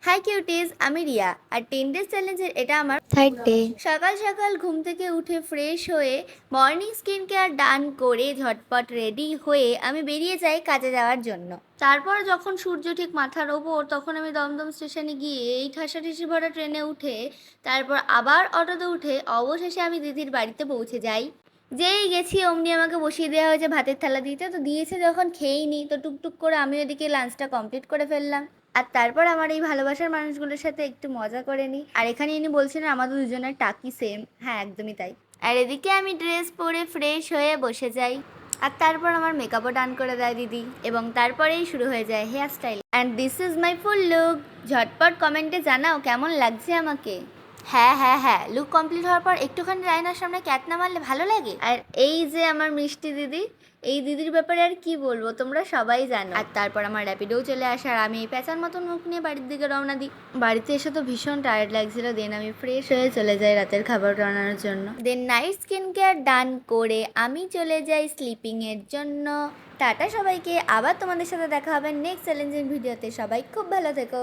High কিউটিজ, আমি রিয়া আর 10 days চ্যালেঞ্জের এটা আমার 3rd ডে। সকাল সকাল ঘুম থেকে উঠে ফ্রেশ হয়ে মর্নিং স্কিন কেয়ার ডান করে ঝটপট রেডি হয়ে আমি বেরিয়ে যাই কাজে যাওয়ার জন্য। তারপর যখন সূর্য ঠিক মাথার ওপর, তখন আমি দমদম স্টেশনে গিয়ে এই ঠাসাঠাসি ভরা ট্রেনে উঠে তারপর আবার অটোতে উঠে অবশেষে আমি দিদির বাড়িতে পৌঁছে যাই। যেই গেছি অমনি আমাকে বসিয়ে দেওয়া হয়েছে ভাতের থালা দিতে, তো দিয়েছে যখন খেয়েই নি, তো টুকটুক করে আমি ওদিকে লাঞ্চটা কমপ্লিট করে ফেললাম। আর তারপর আমার এই ভালোবাসার মানুষগুলোর সাথে একটু মজা করে নিই। আর এখানে ইনি বলছিলেন আমাদের দুজনের টাকি সেম, হ্যাঁ একদমই তাই। আর এদিকে আমি ড্রেস পরে ফ্রেশ হয়ে বসে যাই। আর তারপর আমার মেকআপও ডান করে দেয় দিদি, এবং তারপরেই শুরু হয়ে যায় hair style. And this is my full look. ঝটপট কমেন্টে জানাও কেমন লাগছে আমাকে। হ্যাঁ হ্যাঁ হ্যাঁ, লুক কমপ্লিট হওয়ার পর একটুখানি আয়নার সামনে ক্যাট না মারলে ভালো লাগে। আর এই যে আমার মিষ্টি দিদি, এই দিদির ব্যাপারে আর কি বলবো, তোমরা সবাই জানো। আর তারপর আমার র্যাপিডোও চলে আসে আর আমি এই প্যাঁচার মতন মুখ নিয়ে বাড়ির দিকে রওনা দিই। বাড়িতে এসে তো ভীষণ টায়ার্ড লাগছিল, দেন আমি ফ্রেশ হয়ে চলে যাই রাতের খাবার রান্নার জন্য। দেন নাইট স্কিন কেয়ার ডান করে আমি চলে যাই স্লিপিংয়ের জন্য। টাটা সবাইকে, আবার তোমাদের সাথে দেখা হবে নেক্সট চ্যালেঞ্জিং ভিডিওতে। সবাই খুব ভালো থেকো।